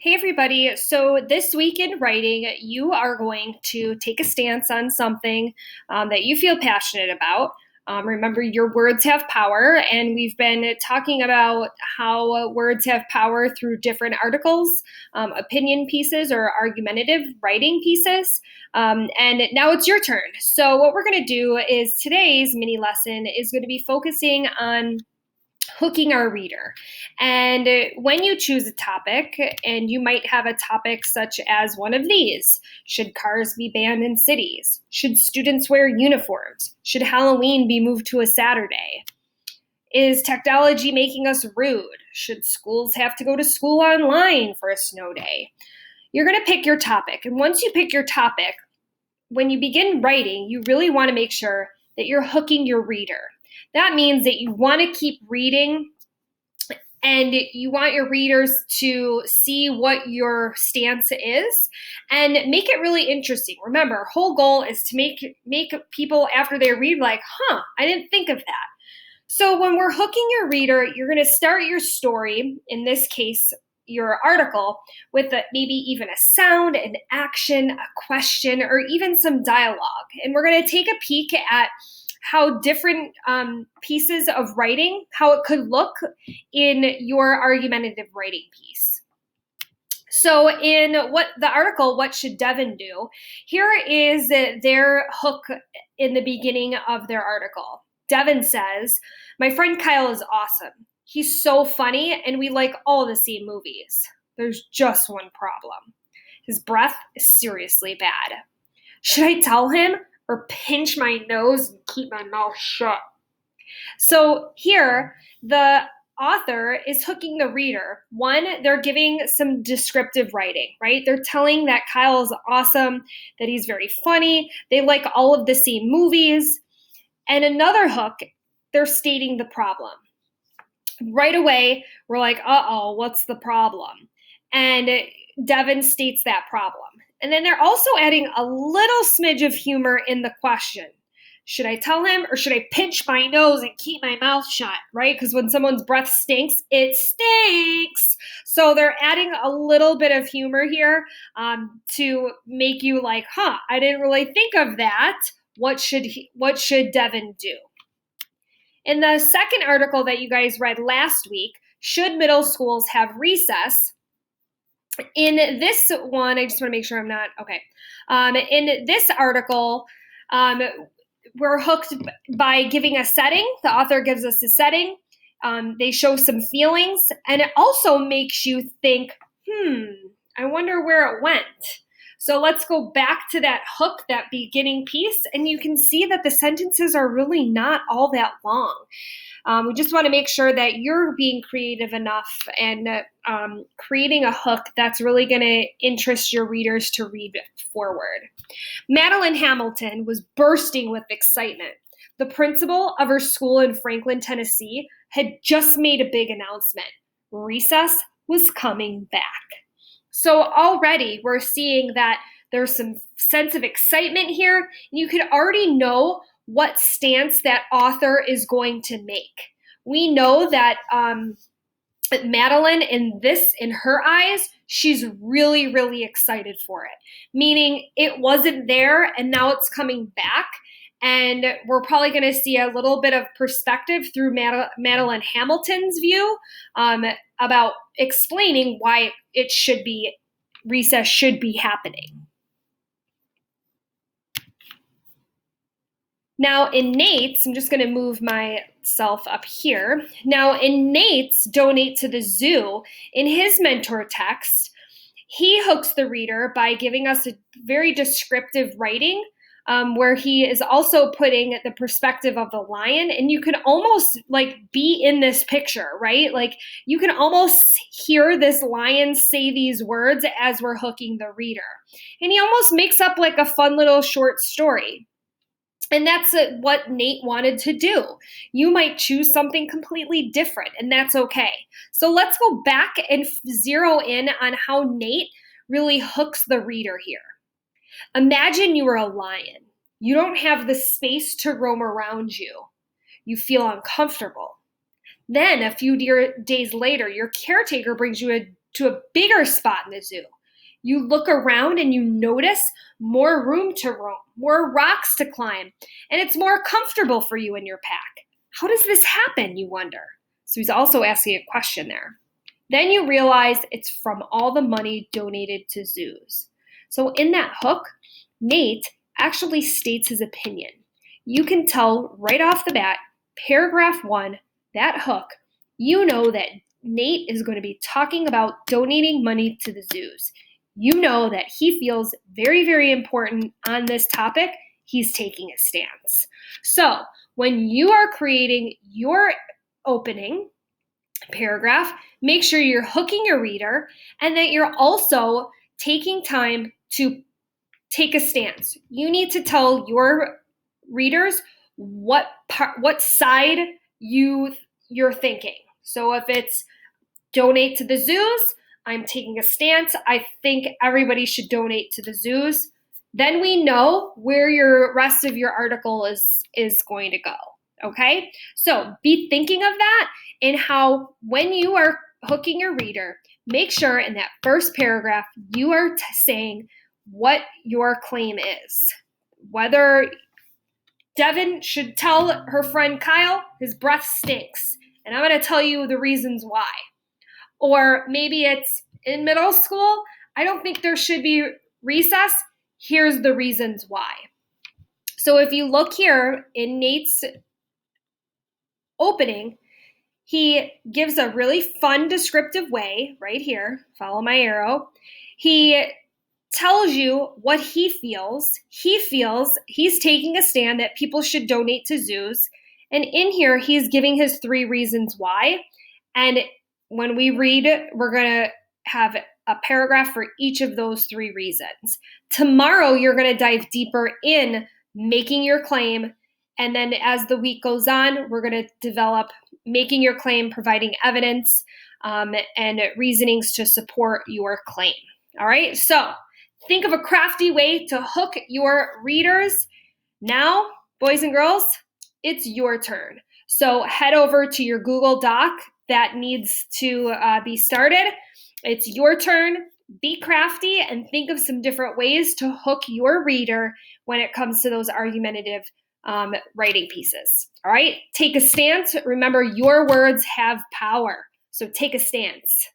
Hey everybody, so this week in writing, you are going to take a stance on something that you feel passionate about. Remember, your words have power, and we've been talking about how words have power through different articles, opinion pieces, or argumentative writing pieces. And now it's your turn. So, what we're going to do is today's mini lesson is going to be focusing on hooking our reader. And when you choose a topic, and you might have a topic such as one of these: should cars be banned in cities? Should students wear uniforms? Should Halloween be moved to a Saturday? Is technology making us rude? Should schools have to go to school online for a snow day? You're going to pick your topic. And once you pick your topic, when you begin writing, you really want to make sure that you're hooking your reader. That means that you want to keep reading and you want your readers to see what your stance is and make it really interesting. Remember, our whole goal is to make people, after they read, like, I didn't think of that. So when we're hooking your reader, you're going to start your story, in this case, your article, with maybe even a sound, an action, a question, or even some dialogue. And we're going to take a peek at how different pieces of writing, how it could look in your argumentative writing piece. So in the article, What Should Devin Do? Here is their hook in the beginning of their article. Devin says, "My friend Kyle is awesome. He's so funny, and we like all the same movies. There's just one problem. His breath is seriously bad. Should I tell him or pinch my nose and keep my mouth shut?" So here, the author is hooking the reader. One, they're giving some descriptive writing, right? They're telling that Kyle is awesome, that he's very funny, they like all of the same movies. And another hook, they're stating the problem. Right away, we're like, what's the problem? And Devin states that problem. And then they're also adding a little smidge of humor in the question. Should I tell him or should I pinch my nose and keep my mouth shut, right? Because when someone's breath stinks, it stinks. So they're adding a little bit of humor here to make you like, I didn't really think of that. What should Devin do? In the second article that you guys read last week, Should Middle Schools Have Recess? In this one, I just want to make sure I'm not, okay. In this article, we're hooked by giving a setting. The author gives us a setting. They show some feelings, and it also makes you think, I wonder where it went. So let's go back to that hook, that beginning piece, and you can see that the sentences are really not all that long. We just want to make sure that you're being creative enough and creating a hook that's really going to interest your readers to read forward. Madeline Hamilton was bursting with excitement. The principal of her school in Franklin, Tennessee, had just made a big announcement. Recess was coming back. So already we're seeing that there's some sense of excitement here. You could already know what stance that author is going to make. We know that Madeline, in her eyes, she's really, really excited for it. Meaning it wasn't there and now it's coming back. And we're probably going to see a little bit of perspective through Madeline Hamilton's view about explaining why recess should be happening. Now in Nate's, I'm just going to move myself up here. Now in Nate's Donate to the Zoo, in his mentor text, he hooks the reader by giving us a very descriptive writing where he is also putting the perspective of the lion, and you can almost like be in this picture, right? Like you can almost hear this lion say these words as we're hooking the reader. And he almost makes up like a fun little short story. And that's what Nate wanted to do. You might choose something completely different, and that's okay. So let's go back and zero in on how Nate really hooks the reader here. Imagine you are a lion. You don't have the space to roam around you. You feel uncomfortable. Then a few days later, your caretaker brings you a to a bigger spot in the zoo. You look around and you notice more room to roam, more rocks to climb, and it's more comfortable for you in your pack. How does this happen, you wonder? So he's also asking a question there. Then you realize it's from all the money donated to zoos. So in that hook, Nate actually states his opinion. You can tell right off the bat, paragraph 1, that hook, you know that Nate is going to be talking about donating money to the zoos. You know that he feels very, very important on this topic. He's taking a stance. So when you are creating your opening paragraph, make sure you're hooking your reader and that you're also taking time to take a stance. You need to tell your readers what side you're thinking. So if it's donate to the zoos, I'm taking a stance. I think everybody should donate to the zoos. Then we know where your rest of your article is going to go. Okay? So be thinking of that and how when you are hooking your reader, make sure in that first paragraph you are saying what your claim is. Whether Devin should tell her friend Kyle his breath stinks, and I'm going to tell you the reasons why. Or maybe it's in middle school, I don't think there should be recess. Here's the reasons why. So if you look here in Nate's opening, he gives a really fun descriptive way right here. Follow my arrow. He tells you what he feels. He feels he's taking a stand that people should donate to zoos. And in here, he's giving his 3 reasons why. And when we read, we're going to have a paragraph for each of those 3 reasons. Tomorrow, you're going to dive deeper in making your claim. And then as the week goes on, we're going to develop making your claim, providing evidence, and reasonings to support your claim. All right, so think of a crafty way to hook your readers. Now, boys and girls, it's your turn. So head over to your Google Doc that needs to be started. It's your turn. Be crafty and think of some different ways to hook your reader when it comes to those argumentative writing pieces. All right, take a stance. Remember, your words have power. So take a stance.